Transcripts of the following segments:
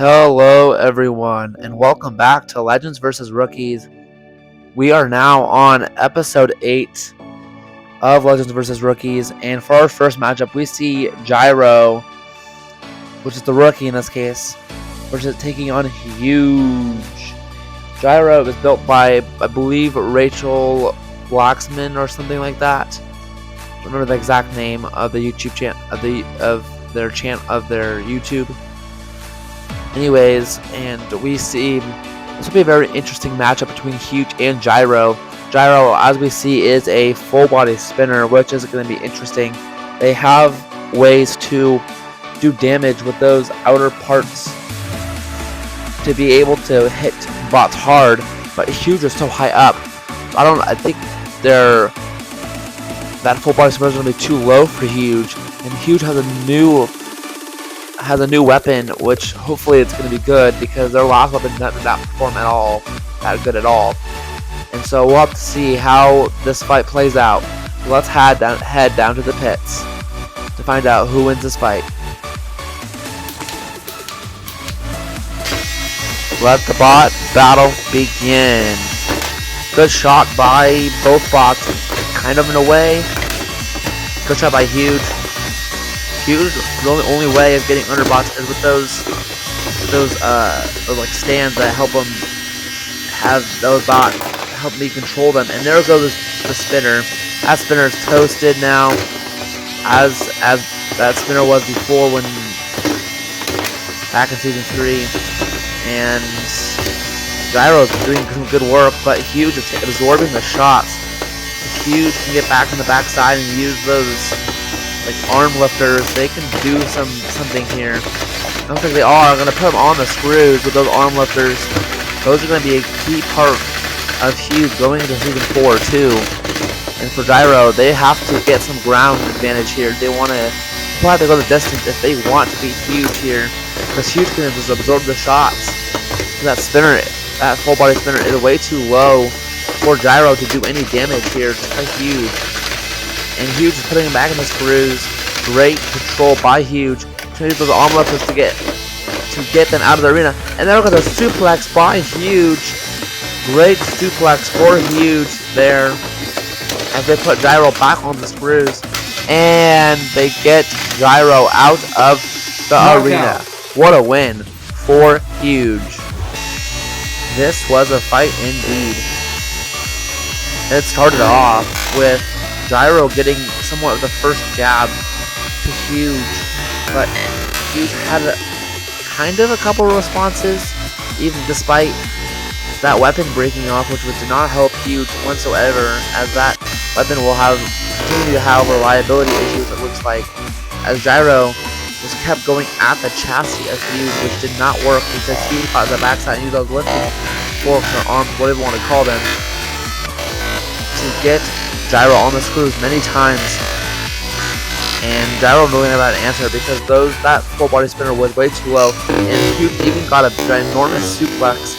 Hello everyone and welcome back to Legends vs. Rookies. We are now on episode 8 of Legends vs. Rookies, and for our first matchup we see Gyro, which is the rookie in this case, which is taking on Huge. Gyro is built by, I believe, Rachel Blacksman or something like that. I don't remember the exact name of the YouTube channel of their YouTube. Anyways, and we see this will be a very interesting matchup between Huge and Gyro. Gyro, as we see, is a full body spinner, which is going to be interesting. They have ways to do damage with those outer parts to be able to hit bots hard, but Huge is so high up. I think that full body spinner is going to be too low for Huge, and Huge has a new weapon, which hopefully it's going to be good, because their last weapon did not perform that good at all. And so we'll have to see how this fight plays out. Let's head down to the pits to find out who wins this fight. Let the bot battle begin. Good shot by both bots, kind of in a way. Good shot by Huge. Huge, the only way of getting under bots is with those like stands that help them have those bots help me control them. And there goes the spinner. That spinner is toasted now, as that spinner was before when back in season 3. And Gyro is doing some good work, but Huge is absorbing the shots. Huge can get back on the backside and use those like arm lifters. They can do something here. I don't think they are. I'm going to put them on the screws with those arm lifters. Those are going to be a key part of Huge going into season 4 too. And for Gyro, they have to get some ground advantage here. They want to have to go the distance if they want to beat Huge here, because Huge can just absorb the shots. That spinner, that full body spinner, is way too low for Gyro to do any damage here. Just like Huge. And Huge is putting him back in the screws. Great control by Huge. Trying to use those arm lifters to get them out of the arena. And then look at the suplex by Huge. Great suplex for Huge there, as they put Gyro back on the screws. And they get Gyro out of the arena. What a win for Huge. This was a fight indeed. It started off with Gyro getting somewhat of the first jab to Huge, but Huge had kind of a couple of responses, even despite that weapon breaking off, which did not help Huge whatsoever, as that weapon will continue to have reliability issues, it looks like, as Gyro just kept going at the chassis of Huge, which did not work, because Huge caught the backside and used those lifting forks or arms, whatever you want to call them, to get Gyro on the screws many times. And Gyro really never had an answer, because that full body spinner was way too low, and Huge even got a ginormous suplex,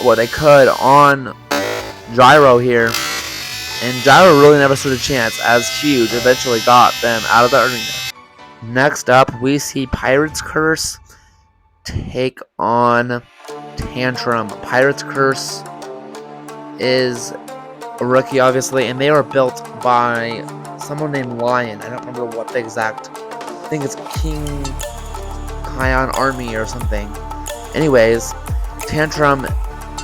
what they could, on Gyro here. And Gyro really never stood a chance, as Huge eventually got them out of the arena. Next up, we see Pirates Curse take on Tantrum. Pirates Curse is a rookie, obviously, and they were built by someone named Lion. I don't remember what the exact, I think it's King Kion Army or something. Anyways, Tantrum,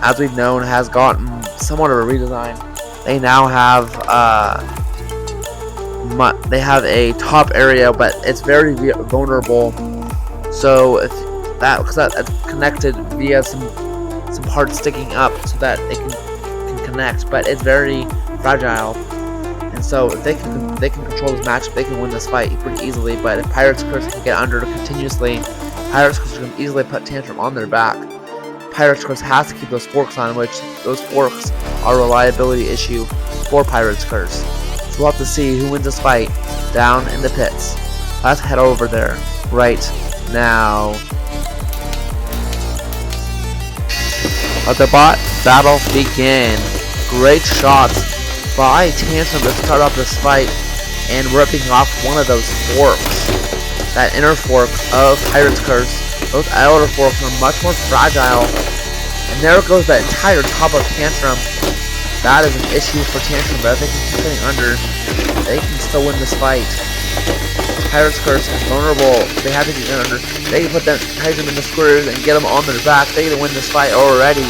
as we've known, has gotten somewhat of a redesign. They now have they have a top area, but it's very vulnerable. So because that's connected via some parts sticking up, so that it can connect, but it's very fragile. And so if they can control this match, they can win this fight pretty easily. But if Pirates Curse can get under continuously, Pirates Curse can easily put Tantrum on their back. Pirates Curse has to keep those forks on, which those forks are a reliability issue for Pirates Curse. So we'll have to see who wins this fight down in the pits. Let's head over there right now. Let the bot battle begin. Great shots by Tantrum to start off this fight, and ripping off one of those forks. That inner fork of Pirates Curse Those outer forks are much more fragile. And there goes the entire top of Tantrum. That is an issue for Tantrum, but if they can keep getting under, they can still win this fight. Pirates Curse is vulnerable. They have to get under. They can put them, Tantrum in the screws and get them on their back. They can win this fight already.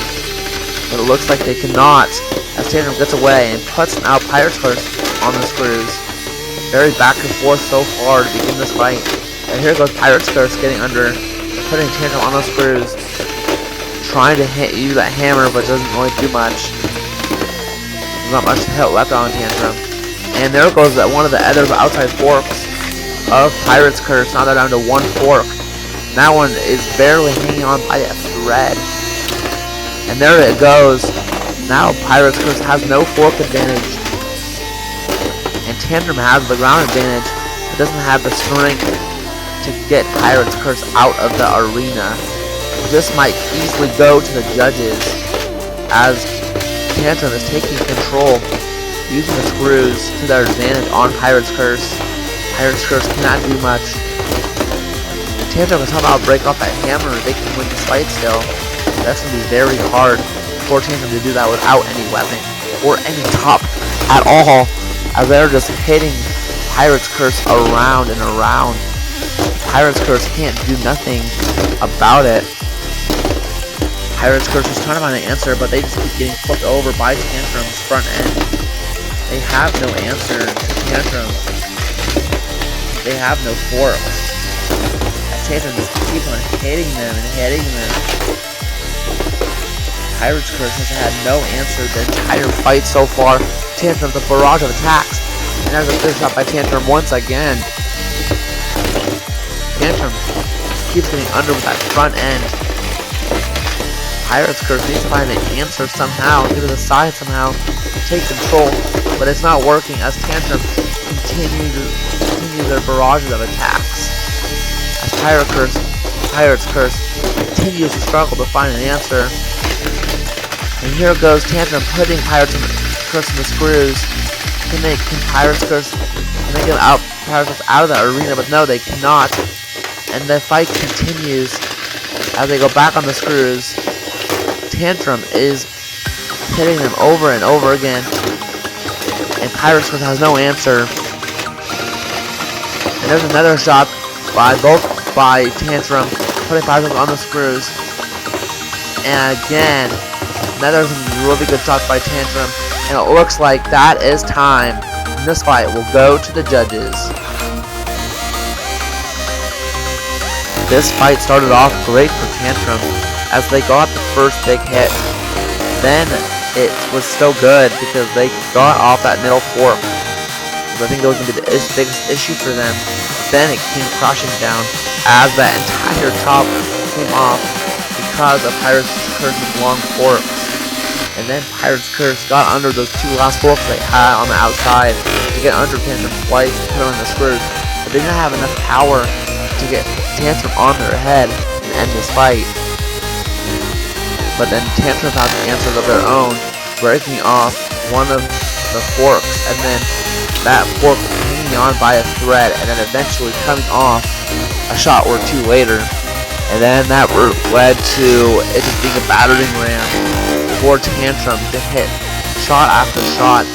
But it looks like they cannot, as Tantrum gets away and puts out Pirates Curse on the screws. Very back and forth so far to begin this fight. And here goes Pirates Curse getting under, putting Tantrum on the screws, trying to use that hammer, but doesn't really do much. There's not much hit left on Tantrum. And there goes that one of the other outside forks of Pirates Curse. Now they're down to one fork. And that one is barely hanging on by a thread. And there it goes. Now Pirates Curse has no fork advantage. And Tantrum has the ground advantage, but doesn't have the strength to get Pirates Curse out of the arena. This might easily go to the judges, as Tantrum is taking control, using the screws to their advantage on Pirates Curse. Pirates Curse cannot do much. Tantrum can somehow break off that hammer. They can win this fight still. That's going to be very hard for Tantrum to do that without any weapon or any top at all, as they're just hitting Pirates Curse around and around. Pirates Curse can't do nothing about it. Pirates Curse is trying to find an answer, but they just keep getting flipped over by Tantrum's front end. They have no answer to Tantrum. They have no forks. As Tantrum just keeps on hitting them and hitting them. Pirates Curse has had no answer the entire fight so far. Tantrum's a barrage of attacks. And there's a clear shot by Tantrum once again. Tantrum keeps getting under with that front end. Pirates Curse needs to find an answer somehow, get to the side somehow, take control, but it's not working as Tantrum continue their barrages of attacks. As Pirates Curse continues to struggle to find an answer. And here goes Tantrum putting Pirates Curse in the screws. Can Pirates Curse get Pirates Curse out of the arena? But no, they cannot. And the fight continues as they go back on the screws. Tantrum is hitting them over and over again, and Pirates Curse has no answer. And there's another shot by Tantrum, putting Pirates Curse on the screws. And again, another really good shot by Tantrum, and it looks like that is time. And this fight will go to the judges. This fight started off great for Tantrum as they got the first big hit. Then it was still good because they got off that middle fork. I think that was going to be the biggest issue for them. Then it came crashing down as that entire top came off because of Pirates Curse's long forks. And then Pirates Curse got under those two last forks they had on the outside to get under Tantrum twice and put on the screws. But they didn't have enough power to get Tantrum on their head and end this fight. But then Tantrum found answers of their own, breaking off one of the forks, and then that fork hanging on by a thread, and then eventually coming off a shot or two later. And then that led to it just being a battering ram for Tantrum to hit shot after shot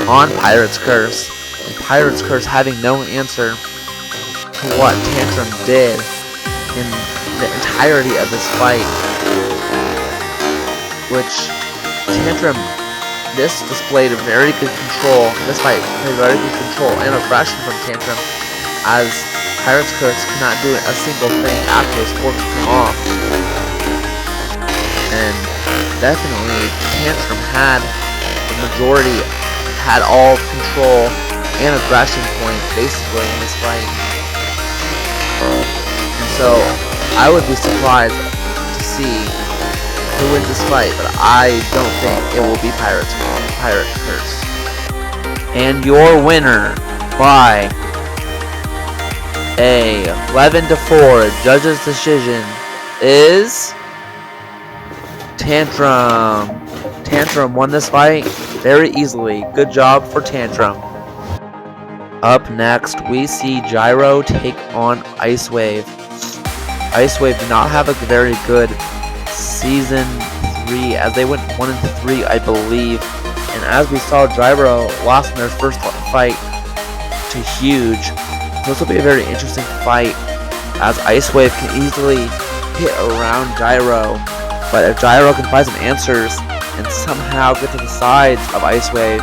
on Pirates Curse. And Pirates Curse having no answer to what Tantrum did in the entirety of this fight. Which Tantrum, this displayed a very good control. This fight displayed very good control and aggression from Tantrum, as Pirates Curse cannot do a single thing after his forks come off. And definitely Tantrum had the majority, had all control and aggression points basically in this fight. And so I would be surprised to see who wins this fight, but I don't think it will be Pirates Curse. And your winner by a 11-4 judge's decision is Tantrum. Tantrum won this fight very easily. Good job for Tantrum. Up next, we see Gyro take on Icewave. Icewave did not have a very good season 3, as they went 1-3, I believe. And as we saw, Gyro lost in their first fight to Huge. This will be a very interesting fight, as Icewave can easily hit around Gyro. But if Gyro can find some answers and somehow get to the sides of Icewave,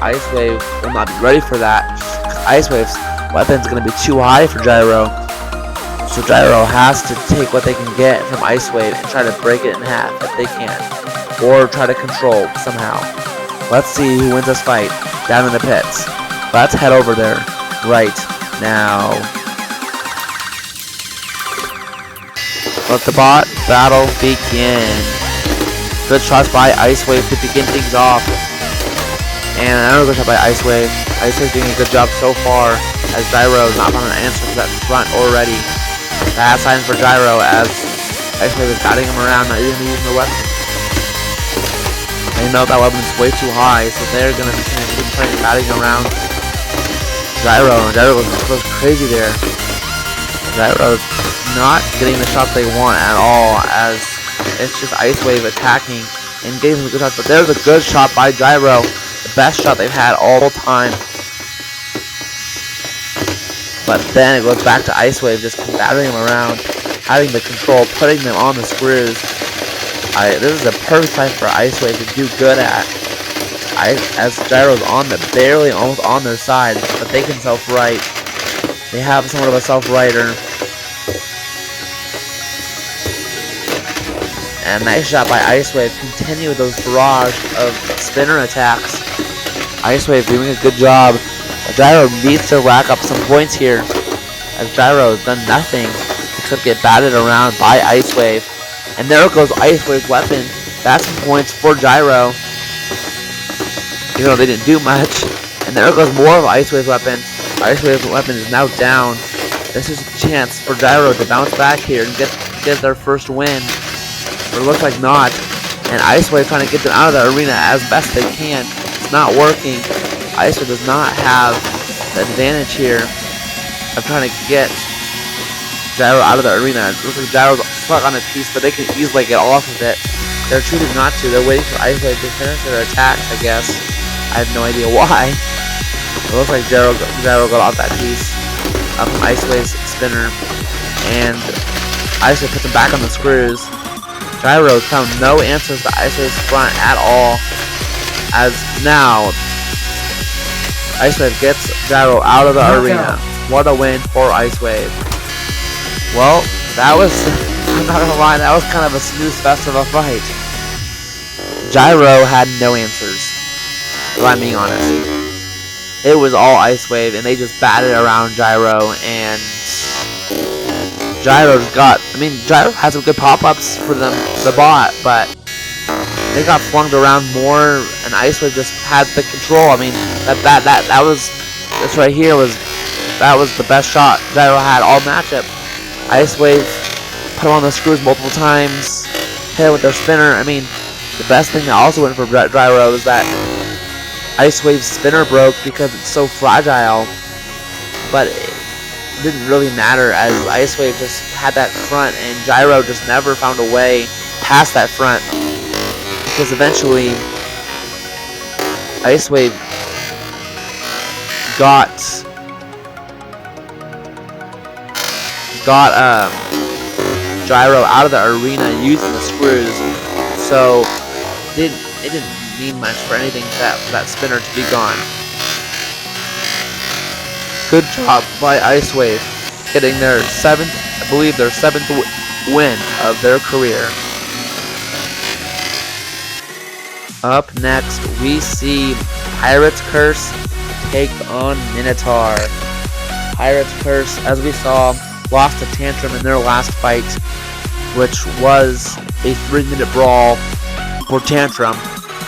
Icewave will not be ready for that. Icewave's weapon is going to be too high for Gyro. So Gyro has to take what they can get from Icewave and try to break it in half if they can. Or try to control somehow. Let's see who wins this fight down in the pits. Let's head over there right now. Let the bot battle begin. Good shots by Icewave to begin things off. And another good shot by Icewave. Icewave doing a good job so far, as Gyro is not on an answer for that front already. Bad sign for Gyro, as Icewave is guiding him around, not even using the weapon. They know that weapon is way too high, so they're going to keep playing batting around Gyro, and Gyro goes crazy there. Gyro's not getting the shots they want at all, as it's just Icewave attacking and getting some good shots. But there's a good shot by Gyro, the best shot they've had all the time. But then it goes back to Icewave, just battering them around, having the control, putting them on the screws. This is a perfect fight for Icewave to do good at. As Gyro's barely almost on their side, but they can self-right. They have somewhat of a self-righter. And nice shot by Icewave. Continue with those barrage of spinner attacks. Icewave doing a good job. Gyro needs to rack up some points here, as Gyro has done nothing except get batted around by Icewave. And there goes Icewave's weapon. That's some points for Gyro, even though they didn't do much. And there goes more of Icewave's weapon. Icewave's weapon is now down. This is a chance for Gyro to bounce back here and get their first win. But it looks like not. And Icewave trying to get them out of the arena as best they can. It's not working. Icewave does not have the advantage here of trying to get Gyro out of the arena. It looks like Gyro's stuck on a piece, but they can easily get off of it. They're choosing not to. They're waiting for Icewave to finish their attacks, I guess. I have no idea why. It looks like Gyro got off that piece from Icewave's spinner, and Icewave puts him back on the screws. Gyro found no answers to Icewave's front at all, as now Icewave gets Gyro out of the arena. What a win for Icewave. Well, that was, I'm not gonna lie, that was kind of a snooze fest of a fight. Gyro had no answers, if I'm being honest. It was all Icewave, and they just batted around Gyro, and Gyro had some good pop-ups for them, the bot, but they got flung around more, and Icewave just had the control. I mean, this right here was the best shot Gyro had all matchup. Icewave put him on the screws multiple times, hit it with their spinner. I mean, the best thing that also went for Gyro is that Icewave's spinner broke because it's so fragile, but it didn't really matter, as Icewave just had that front, and Gyro just never found a way past that front, because eventually Icewave got Gyro out of the arena using the screws, so it didn't mean much for anything for that spinner to be gone. Good job by Icewave, getting their seventh win of their career. Up next, we see Pirates Curse take on Minotaur. Pirates Curse, as we saw, lost to Tantrum in their last fight, which was a 3-minute brawl for Tantrum.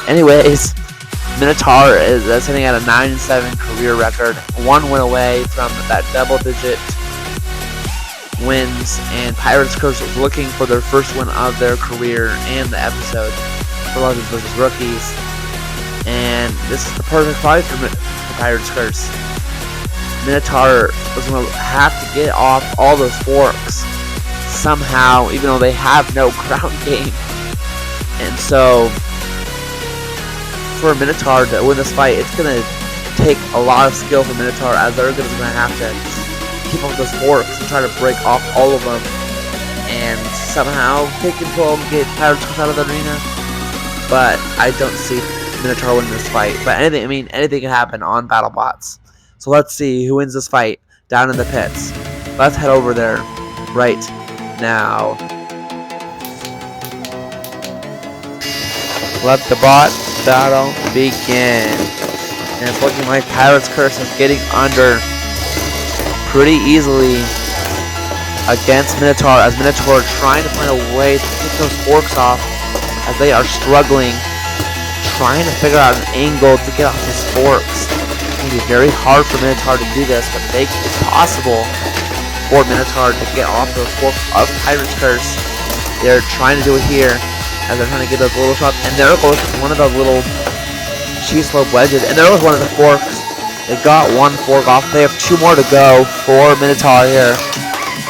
Anyways, Minotaur is sitting at a 9-7 career record, 1 win away from that double-digit wins, and Pirates Curse was looking for their first win of their career and the episode for Legends vs. Rookies, and this is the perfect fight for Pirates Curse. Minotaur was going to have to get off all those forks somehow, even though they have no ground game. And so, for Minotaur to win this fight, it's going to take a lot of skill for Minotaur, as they're going to have to keep up with those forks and try to break off all of them and somehow take control and get Pirates Curse out of the arena. But I don't see Minotaur winning this fight. But anything can happen on Battlebots. So let's see who wins this fight down in the pits. Let's head over there right now. Let the bot battle begin. And it's looking like Pirates Curse is getting under pretty easily against Minotaur, as Minotaur trying to find a way to get those forks off, as they are struggling, trying to figure out an angle to get off those forks. It's going to be very hard for Minotaur to do this, but it's possible for Minotaur to get off those forks of Pirates Curse. They're trying to do it here, as they're trying to get those little shots, and there goes one of those little cheese slope wedges, and there was one of the forks. They got one fork off. They have 2 more to go for Minotaur here.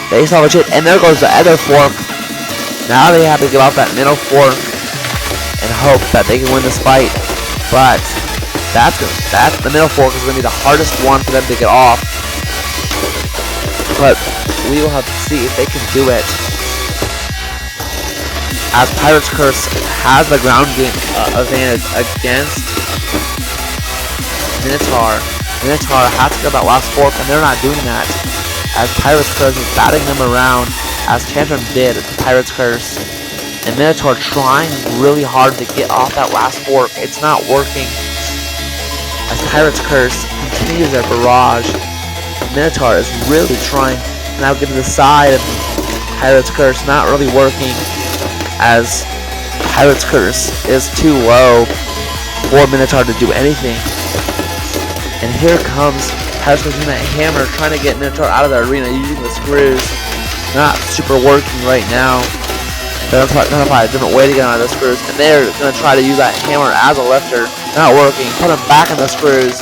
They salvage it, and there goes the other fork. Now they have to get off that middle fork and hope that they can win this fight. But the middle fork is going to be the hardest one for them to get off. But we will have to see if they can do it, as Pirates Curse has the ground game advantage against Minotaur. Minotaur has to get that last fork, and they're not doing that, as Pirates Curse is batting them around, as Tantrum did at the Pirates Curse. And Minotaur trying really hard to get off that last fork. It's not working, as Pirates Curse continues their barrage. Minotaur is really trying to now get to the side of Pirates Curse, not really working, as Pirates Curse is too low for Minotaur to do anything. And here comes Pirates Curse using that hammer, trying to get Minotaur out of the arena using the screws. Not super working right now. They're going to find a different way to get out of the screws, and they're going to try to use that hammer as a lifter. Not working. Put him back in the screws,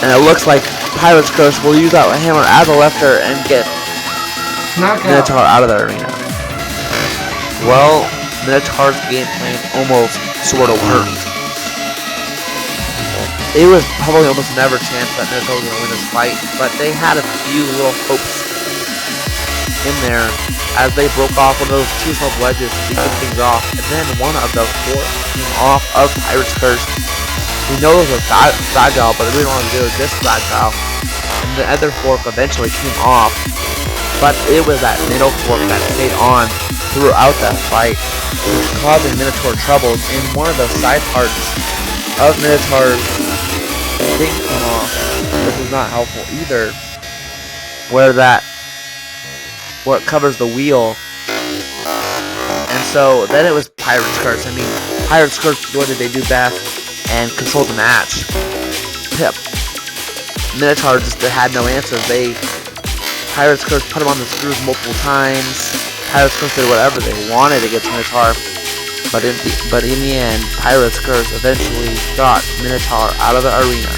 and it looks like Pirates Curse will use that hammer as a lifter and get Minotaur out of the arena. Well, Minotaur's game plan almost sort of worked. It was probably almost never a chance that Minotaur was going to win this fight, but they had a few little hopes in there as they broke off one of those cheese slope wedges to begin things off, and then one of those forks came off of Pirates Curse. We know those are fragile, but we don't want to do this fragile. And the other fork eventually came off, but it was that middle fork that stayed on throughout that fight, causing Minotaur troubles. In one of the side parts of Minotaur's thing came off. This is not helpful either, where it covers the wheel. And so then it was Pirates Curse. I mean, Pirates Curse, what did they do best? And control the match. Yep. Minotaur just had no answers. Pirates Curse put him on the screws multiple times. Pirates Curse did whatever they wanted against Minotaur. But in the end, Pirates Curse eventually got Minotaur out of the arena.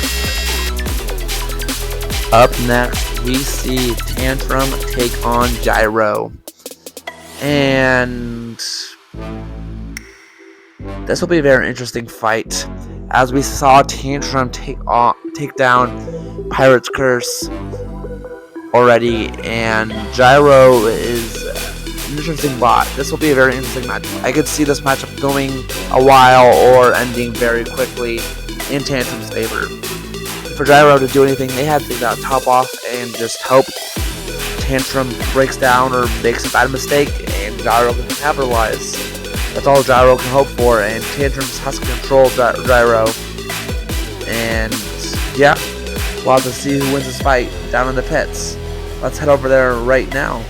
Up next, we see Tantrum take on Gyro. And this will be a very interesting fight, as we saw Tantrum take down Pirates Curse already, and Gyro is an interesting bot. This will be a very interesting match. I could see this matchup going a while or ending very quickly in Tantrum's favor. For Gyro to do anything, they had to take that top off and just hope Tantrum breaks down or makes a bad mistake, and Gyro can capitalize. That's all Gyro can hope for, and Tantrum just has to control Gyro. And yeah, we'll have to see who wins this fight down in the pits. Let's head over there right now.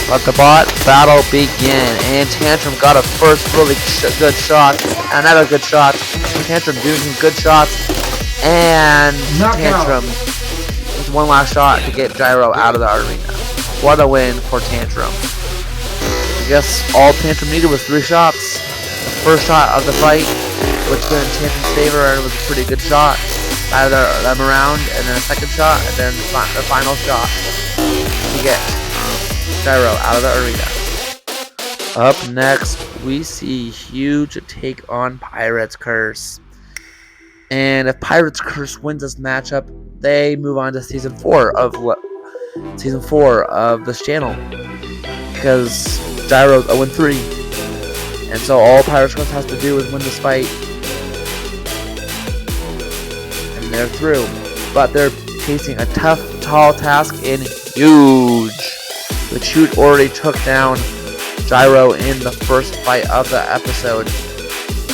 Let the bot battle begin, and Tantrum got a first really good shot, another good shot. Tantrum doing some good shots, and Tantrum with one last shot to get Gyro out of the arena. What a win for Tantrum. I guess all Tantrum needed was 3 shots. The first shot of the fight, which went in Tantrum's favor, and it was a pretty good shot. Either them around, and then a second shot, and then the final shot. get Gyro out of the arena. Up next, we see Huge take on Pirates Curse. And if Pirates Curse wins this matchup, they move on to season 4 of this channel. Because Gyro's 0-3. And so all Pirates Curse has to do is win this fight. And they're through. But they're facing a tough, tall task in Huge. Which Huge already took down Gyro in the first fight of the episode.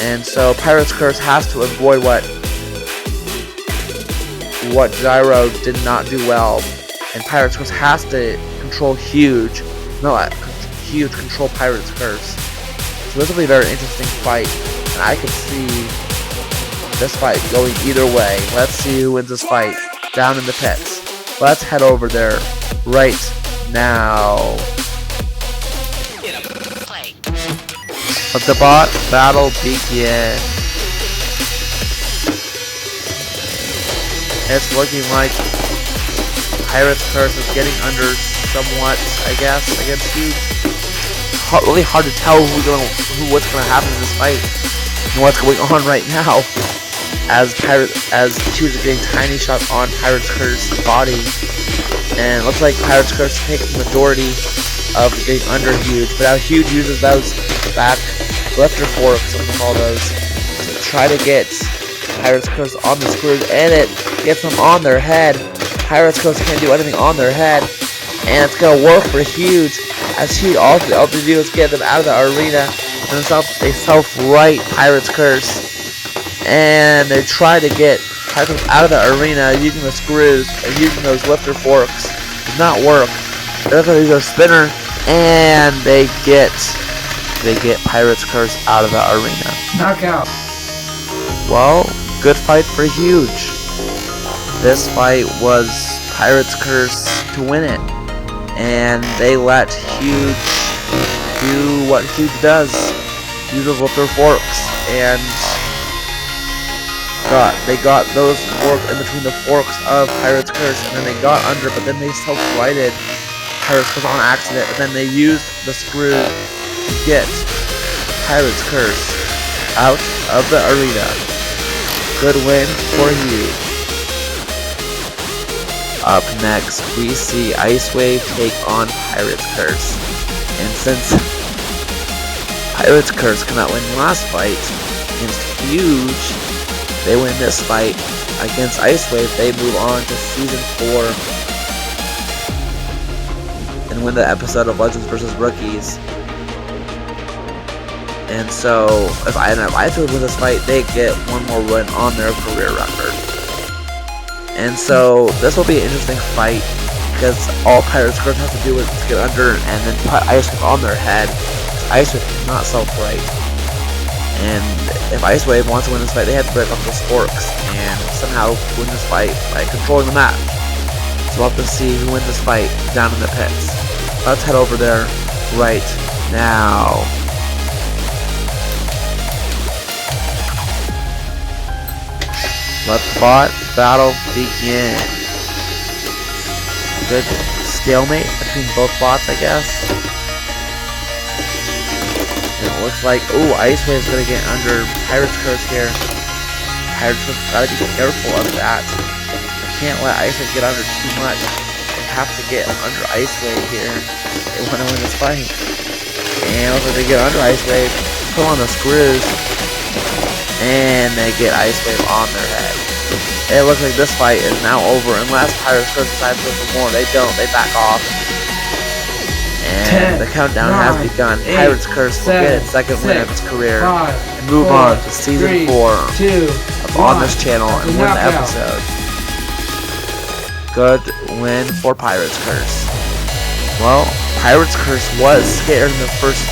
And so Pirates Curse has to avoid what Gyro did not do well. And Pirates Curse has to control Huge. Huge control Pirates Curse. So this will be a very interesting fight. And I could see this fight going either way. Let's see who wins this fight down in the pits. Let's head over there right now. Let the bot battle begin. It's looking like Pirates Curse is getting under somewhat, I guess, against Huge. Really hard to tell what's gonna happen in this fight and what's going on right now. As Huge is getting tiny shots on Pirates Curse's body, and it looks like Pirates Curse takes the majority of getting under Huge. But now Huge uses those back lifter forks, I'm gonna call those, to try to get Pirates Curse on the screws, and it gets them on their head. Pirates Curse can't do anything on their head, and it's gonna work for Huge, as Huge all they do is get them out of the arena, and they self-right Pirates Curse, and they try to get Pirates Curse out of the arena using the screws and using those lifter forks. Does not work. They're gonna use their spinner, and they get Pirates Curse out of the arena. Knockout. Well, good fight for Huge. This fight was Pirates Curse to win it, and they let Huge do what Huge does, use those lifter forks, and they got those forks in between the forks of Pirates Curse, and then they got under, but then they self-righted Pirates Curse on accident, and then they used the screw to get Pirates Curse out of the arena. Good win for Huge. Up next, we see Icewave take on Pirates Curse. And since Pirates Curse cannot win last fight against Huge, they win this fight against Icewave, they move on to season 4 and win the episode of Legends vs. Rookies. And so, if Icewave wins this fight, they get one more win on their career record. And so, this will be an interesting fight, because all Pirates Curse have to do is get under and then put Icewave on their head. Icewave cannot self-right. And if Icewave wants to win this fight, they have to break off those forks and somehow win this fight by controlling the match. So we'll have to see who wins this fight down in the pits. Let's head over there right now. Let the bot battle begin. Good stalemate between both bots, I guess. And it looks like, ooh, Icewave is gonna get under Pirates Curse here. Pirates Curse gotta be careful of that. Can't let Icewave get under too much. They have to get under Icewave here. They want to win this fight. And also they get under Icewave, pull on the screws, and they get Icewave on their head. It looks like this fight is now over unless Pirates Curse decides to go for more. They don't, they back off. And 10, the countdown 9, has begun. 8, Pirates Curse will get its second win of its career 5, and move 4, on to season 3, 4 2, on this channel and win the knockout. episode. Good win for Pirates Curse. Well, Pirates Curse was scared in the first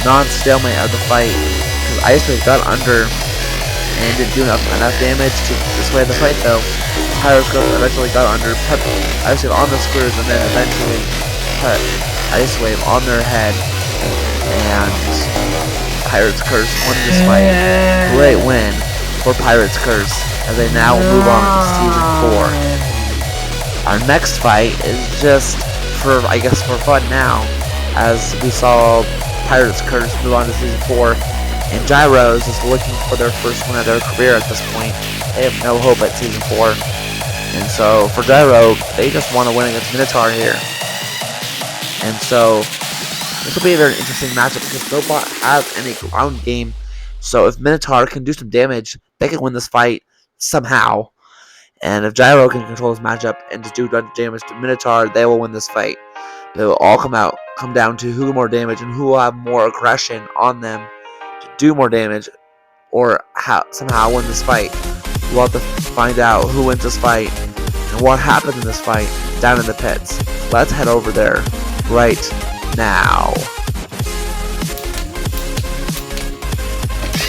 non-stalemate of the fight because Icewave got under and didn't do enough damage to dissuade the fight though. Pirates Curse eventually got under, put Icewave on the screws, and then eventually put Icewave on their head, and Pirates Curse won this fight. Great win for Pirates Curse as they now move on to season 4. Our next fight is just for, I guess, for fun now, as we saw Pirates Curse move on to Season 4, and Gyro is just looking for their first win of their career at this point. They have no hope at Season 4. And so, for Gyro, they just want to win against Minotaur here. And so, this will be a very interesting matchup because Battlebot has any ground game. So, if Minotaur can do some damage, they can win this fight somehow. And if Gyro can control this matchup and just do damage to Minotaur, they will win this fight. They will all come down to who more damage and who will have more aggression on them to do more damage or somehow win this fight. We'll have to find out who wins this fight and what happens in this fight down in the pits. Let's head over there right now.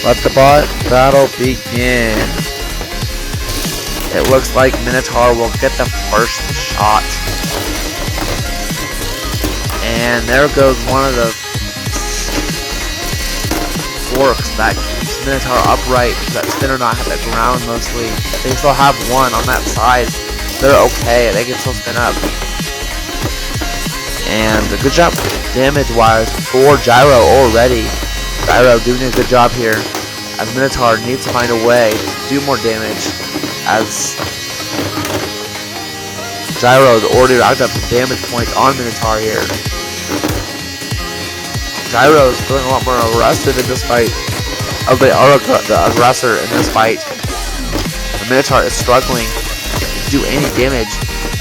Let the battle begin. It looks like Minotaur will get the first shot. And there goes one of the forks that keeps Minotaur upright. That spinner not hit the ground mostly. They still have one on that side. They're okay. They can still spin up. And a good job damage-wise for Gyro already. Gyro doing a good job here. As Minotaur needs to find a way to do more damage. As Gyro has already racked up some damage points on Minotaur here. Gyro is feeling a lot more aggressive in this fight. They are the aggressor in this fight. The Minotaur is struggling to do any damage.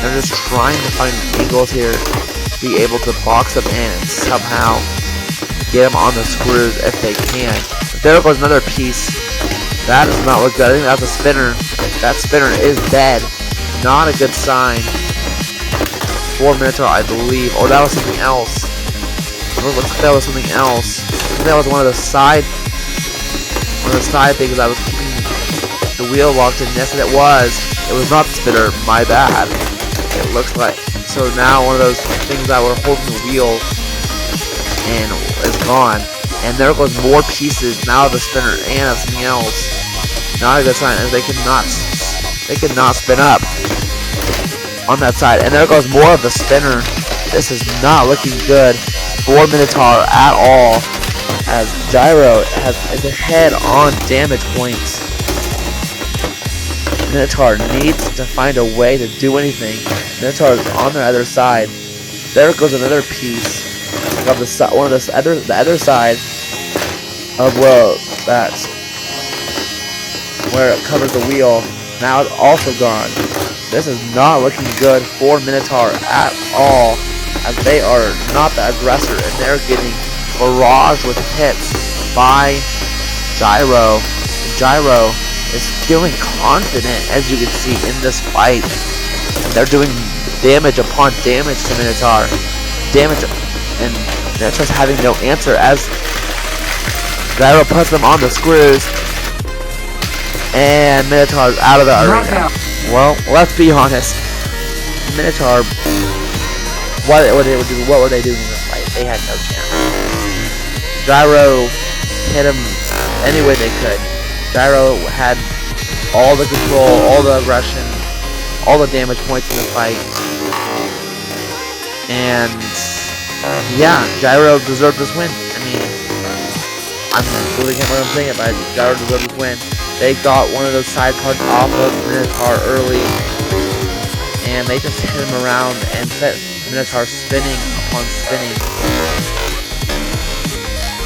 They're just trying to find angles here to be able to box them in and somehow get them on the screws if they can. But there goes another piece. That does not look good. I think that's a spinner. That spinner is dead. Not a good sign for Minotaur, I believe. Or that was something else. It looks like that was something else. I think that was one of the side things I was keeping the wheel locked in. Yes, it was. It was not the spinner. My bad. It looks like. So now one of those things that were holding the wheel and is gone. And there goes more pieces now of the spinner and of something else. Not a good sign, as they cannot spin up on that side. And there goes more of the spinner. This is not looking good for Minotaur at all, as Gyro is ahead on damage points. Minotaur needs to find a way to do anything. Minotaur is on the other side. There goes another piece of the other side of where it covers the wheel. Now it's also gone. This is not looking good for Minotaur at all, as they are not the aggressor and they're getting barraged with hits by Gyro. And Gyro is feeling confident, as you can see in this fight. And they're doing damage upon damage to Minotaur. And Minotaur's having no answer as Gyro puts them on the screws. And Minotaur's out of the arena. Well, let's be honest. Minotaur, what were they doing in this fight? They had no chance. Gyro hit him any way they could. Gyro had all the control, all the aggression, all the damage points in the fight. And yeah, Gyro deserved this win. I mean, I'm really can't believe I'm saying it, but Gyro deserved this win. They got one of those side parts off of Minotaur early, and they just hit him around and set Minotaur spinning upon spinning,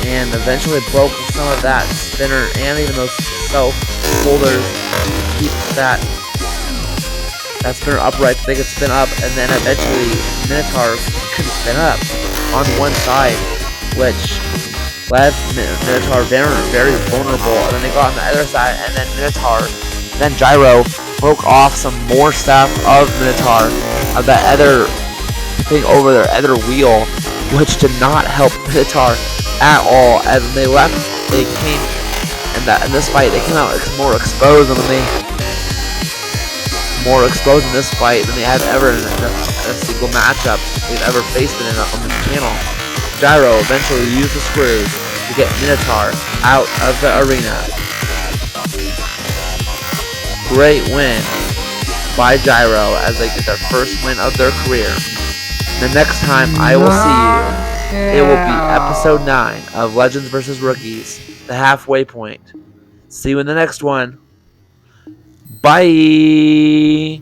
and eventually broke some of that spinner and even those self holders to keep that spinner upright so they could spin up, and then eventually Minotaur couldn't spin up on one side, which left Minotaur very vulnerable. And then they got on the other side, and then Gyro broke off some more stuff of Minotaur, of that other thing over their other wheel, which did not help Minotaur at all. As they left, they came in this fight, they came out more exposed in this fight than they have ever in a single matchup they've ever faced on this channel. Gyro eventually used the screws to get Minotaur out of the arena. Great win by Gyro as they get their first win of their career. the next time I will see you, it will be episode 9 of Legends vs. Rookies, the halfway point. See you in the next one. Bye!